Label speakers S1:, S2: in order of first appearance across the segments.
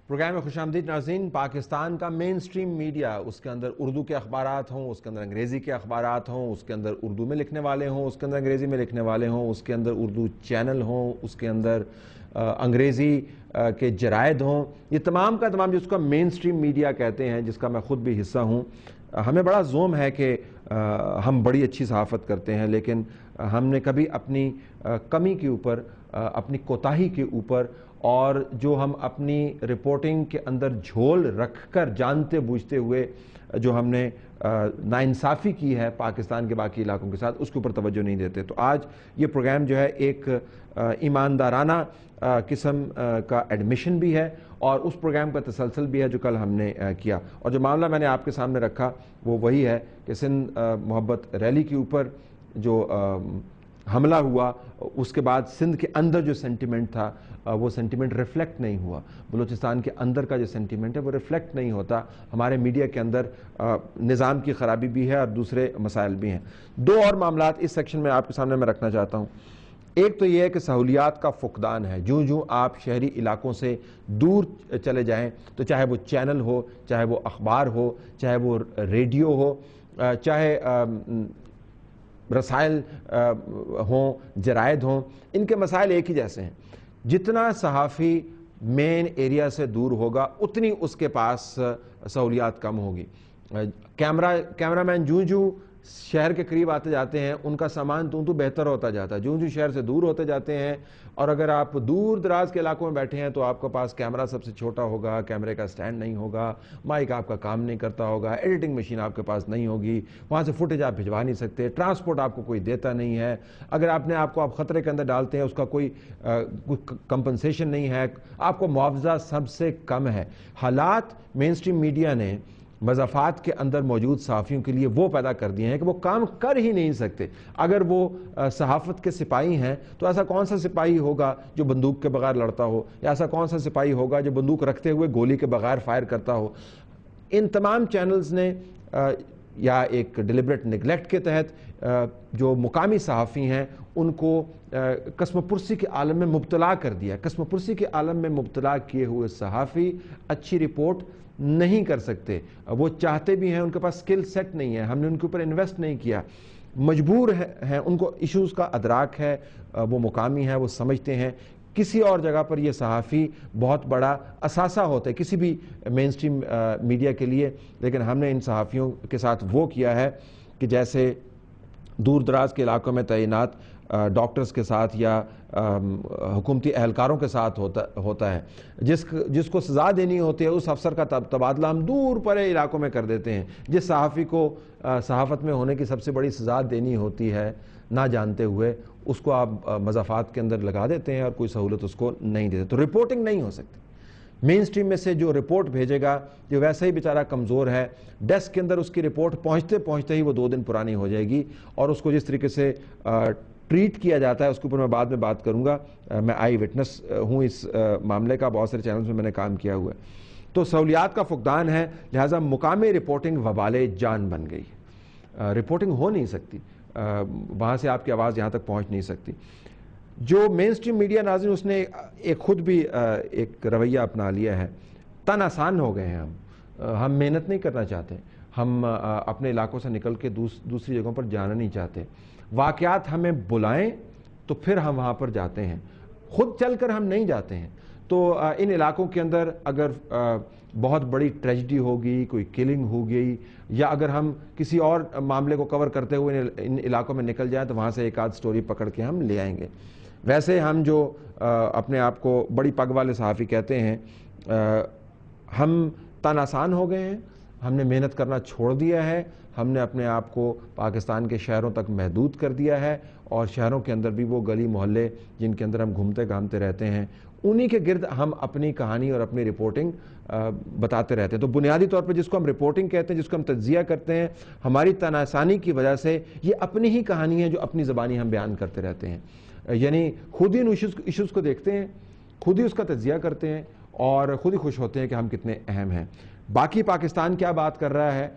S1: Programme میں خوش آمدید ناظرین۔ پاکستان کا مین سٹریم میڈیا، اس کے اندر اردو کے اخبارات ہوں، اس کے اندر انگریزی کے اخبارات ہوں، اس کے اندر اردو میں لکھنے والے ہوں، اس کے اندر انگریزی میں لکھنے والے ہوں، اس کے اندر اردو چینل ہوں، اس کے اندر انگریزی کے جرائد ہوں، یہ تمام کا تمام جس کا مین سٹریم میڈیا کہتے ہیں، جس کا میں خود بھی حصہ ہوں۔ ہمیں بڑا زوم ہے کہ ہم بڑی اچھی صحافت کرتے ہیں، لیکن ہم نے کبھی اپنی کمی کے اوپر، اپنی کوتاہی کے اوپر، اور جو ہم اپنی رپورٹنگ کے اندر جھول رکھ کر جانتے بوجھتے ہوئے جو ہم نے ناانصافی کی ہے پاکستان کے باقی علاقوں کے ساتھ، اس کے اوپر توجہ نہیں دیتے۔ تو آج یہ پروگرام جو ہے ایک ایماندارانہ قسم کا ایڈمیشن بھی ہے، اور اس پروگرام کا تسلسل بھی ہے جو کل ہم نے کیا، اور جو معاملہ میں نے آپ کے سامنے رکھا وہ وہی ہے کہ سندھ محبت ریلی کے اوپر جو حملہ ہوا، اس کے بعد سندھ کے اندر جو سینٹیمنٹ تھا وہ سینٹیمنٹ ریفلیکٹ نہیں ہوا۔ بلوچستان کے اندر کا جو سینٹیمنٹ ہے وہ ریفلیکٹ نہیں ہوتا۔ ہمارے میڈیا کے اندر نظام کی خرابی بھی ہے اور دوسرے مسائل بھی ہیں۔ دو اور معاملات اس سیکشن میں آپ کے سامنے میں رکھنا چاہتا ہوں۔ ایک تو یہ ہے کہ سہولیات کا فقدان ہے۔ جوں آپ شہری علاقوں سے دور چلے جائیں تو چاہے وہ چینل ہو، چاہے وہ اخبار ہو، چاہے وہ ریڈیو ہو، چاہے رسائل ہوں، جرائد ہوں، ان کے مسائل ایک ہی جیسے ہیں۔ جتنا صحافی مین ایریا سے دور ہوگا اتنی اس کے پاس سہولیات کم ہوگی۔ کیمرہ مین جوں شہر کے قریب آتے جاتے ہیں ان کا سامان تو بہتر ہوتا جاتا ہے، جوں شہر سے دور ہوتے جاتے ہیں، اور اگر آپ دور دراز کے علاقوں میں بیٹھے ہیں تو آپ کے پاس کیمرہ سب سے چھوٹا ہوگا، کیمرے کا سٹینڈ نہیں ہوگا، مائک آپ کا کام نہیں کرتا ہوگا، ایڈیٹنگ مشین آپ کے پاس نہیں ہوگی، وہاں سے فوٹیج آپ بھجوا نہیں سکتے، ٹرانسپورٹ آپ کو کوئی دیتا نہیں ہے، اگر آپ کو آپ خطرے کے اندر ڈالتے ہیں اس کا کوئی کمپنسیشن نہیں ہے، آپ کو معاوضہ سب سے کم ہے۔ حالات مین سٹریم میڈیا نے مضافات کے اندر موجود صحافیوں کے لیے وہ پیدا کر دیے ہیں کہ وہ کام کر ہی نہیں سکتے۔ اگر وہ صحافت کے سپاہی ہیں تو ایسا کون سا سپاہی ہوگا جو بندوق کے بغیر لڑتا ہو، یا ایسا کون سا سپاہی ہوگا جو بندوق رکھتے ہوئے گولی کے بغیر فائر کرتا ہو۔ ان تمام چینلز نے یا ایک ڈیلیبریٹ نیگلیکٹ کے تحت جو مقامی صحافی ہیں ان کو قسم پرسی کے عالم میں مبتلا کر دیا۔ قسم پرسی کے عالم میں مبتلا کیے ہوئے صحافی اچھی رپورٹ نہیں کر سکتے، وہ چاہتے بھی ہیں، ان کے پاس سکل سیٹ نہیں ہے، ہم نے ان کے اوپر انویسٹ نہیں کیا، مجبور ہیں، ان کو ایشوز کا ادراک ہے، وہ مقامی ہیں، وہ سمجھتے ہیں۔ کسی اور جگہ پر یہ صحافی بہت بڑا اثاثہ ہوتا ہے کسی بھی مین سٹریم میڈیا کے لیے، لیکن ہم نے ان صحافیوں کے ساتھ وہ کیا ہے کہ جیسے دور دراز کے علاقوں میں تعینات ڈاکٹرز کے ساتھ یا حکومتی اہلکاروں کے ساتھ ہوتا ہے، جس کو سزا دینی ہوتی ہے اس افسر کا تبادلہ ہم دور پرے علاقوں میں کر دیتے ہیں۔ جس صحافی کو صحافت میں ہونے کی سب سے بڑی سزا دینی ہوتی ہے نہ جانتے ہوئے، اس کو آپ مضافات کے اندر لگا دیتے ہیں اور کوئی سہولت اس کو نہیں دیتے، تو رپورٹنگ نہیں ہو سکتی۔ مین سٹریم میں سے جو رپورٹ بھیجے گا جو ویسے ہی بیچارہ کمزور ہے، ڈیسک کے اندر اس کی رپورٹ پہنچتے ہی وہ 2 دن پرانی ہو جائے گی، اور اس کو جس طریقے سے ٹریٹ کیا جاتا ہے اس کے اوپر میں بعد میں بات کروں گا۔ میں آئی وٹنس ہوں اس معاملے کا، بہت سارے چینلز میں نے کام کیا ہوا ہے۔ تو سہولیات کا فقدان ہے، لہٰذا مقامی رپورٹنگ وبال جان بن گئی، رپورٹنگ ہو نہیں سکتی، وہاں سے آپ کی آواز یہاں تک پہنچ نہیں سکتی۔ جو مین سٹریم میڈیا ناظرین اس نے ایک خود بھی ایک رویہ اپنا لیا ہے، تن آسان ہو گئے ہیں، ہم محنت نہیں کرنا چاہتے، ہم اپنے علاقوں سے نکل کے دوسری جگہوں پر جانا نہیں چاہتے، واقعات ہمیں بلائیں تو پھر ہم وہاں پر جاتے ہیں، خود چل کر ہم نہیں جاتے ہیں۔ تو ان علاقوں کے اندر اگر بہت بڑی ٹریجڈی ہوگی، کوئی کلنگ ہو گئی، یا اگر ہم کسی اور معاملے کو کور کرتے ہوئے ان علاقوں میں نکل جائیں تو وہاں سے ایک آدھ سٹوری پکڑ کے ہم لے آئیں گے۔ ویسے ہم جو اپنے آپ کو بڑی پگ والے صحافی کہتے ہیں، ہم تن آسان ہو گئے ہیں، ہم نے محنت کرنا چھوڑ دیا ہے، ہم نے اپنے آپ کو پاکستان کے شہروں تک محدود کر دیا ہے، اور شہروں کے اندر بھی وہ گلی محلے جن کے اندر ہم گھومتے گھامتے رہتے ہیں انہی کے گرد ہم اپنی کہانی اور اپنی رپورٹنگ بتاتے رہتے ہیں۔ تو بنیادی طور پر جس کو ہم رپورٹنگ کہتے ہیں، جس کو ہم تجزیہ کرتے ہیں، ہماری تن آسانی کی وجہ سے یہ اپنی ہی کہانی ہے جو اپنی زبانی ہم بیان کرتے رہتے ہیں، یعنی خود ہی ان ایشوز کو دیکھتے ہیں، خود ہی اس کا تجزیہ کرتے ہیں، اور خود ہی خوش ہوتے ہیں کہ ہم کتنے اہم ہیں۔ باقی پاکستان کیا بات کر رہا ہے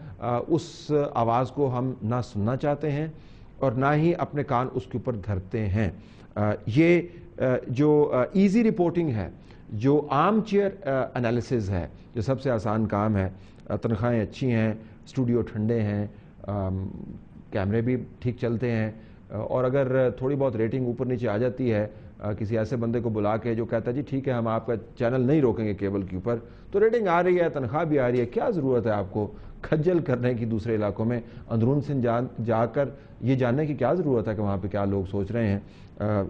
S1: اس آواز کو ہم نہ سننا چاہتے ہیں اور نہ ہی اپنے کان اس کے اوپر دھرتے ہیں۔ یہ جو ایزی رپورٹنگ ہے، جو عام چیئر انالیسز ہے، جو سب سے آسان کام ہے، تنخواہیں اچھی ہیں، اسٹوڈیو ٹھنڈے ہیں، کیمرے بھی ٹھیک چلتے ہیں، اور اگر تھوڑی بہت ریٹنگ اوپر نیچے آ جاتی ہے، کسی ایسے بندے کو بلا کے جو کہتا ہے جی ٹھیک ہے ہم آپ کا چینل نہیں روکیں گے کیبل کے اوپر، تو ریٹنگ آ رہی ہے، تنخواہ بھی آ رہی ہے، کیا ضرورت ہے آپ کو کھجل کرنے کی دوسرے علاقوں میں؟ اندرون سے جا کر یہ جاننے کی کیا ضرورت ہے کہ وہاں پہ کیا لوگ سوچ رہے ہیں؟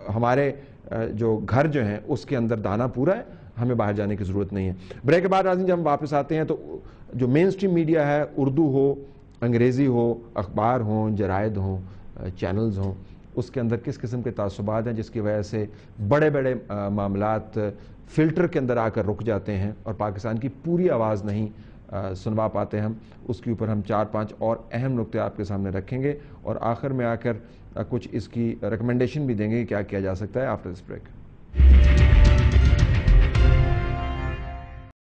S1: ہمارے جو گھر جو ہیں اس کے اندر دانا پورا ہے، ہمیں باہر جانے کی ضرورت نہیں ہے۔ بریک کے بعد ناظرین جب ہم واپس آتے ہیں تو جو مین سٹریم میڈیا ہے، اردو ہو، انگریزی ہو، اخبار ہوں، جرائد ہوں، چینلز ہوں، اس کے اندر کس قسم کے تعصبات ہیں جس کی وجہ سے بڑے بڑے معاملات فلٹر کے اندر آ کر رک جاتے ہیں اور پاکستان کی پوری آواز نہیں سنوا پاتے ہم، اس کے اوپر ہم 4-5 اور اہم نقطے آپ کے سامنے رکھیں گے، اور آخر میں آ کر کچھ اس کی ریکمنڈیشن بھی دیں گے کہ کیا کیا جا سکتا ہے آفٹر دس بریک۔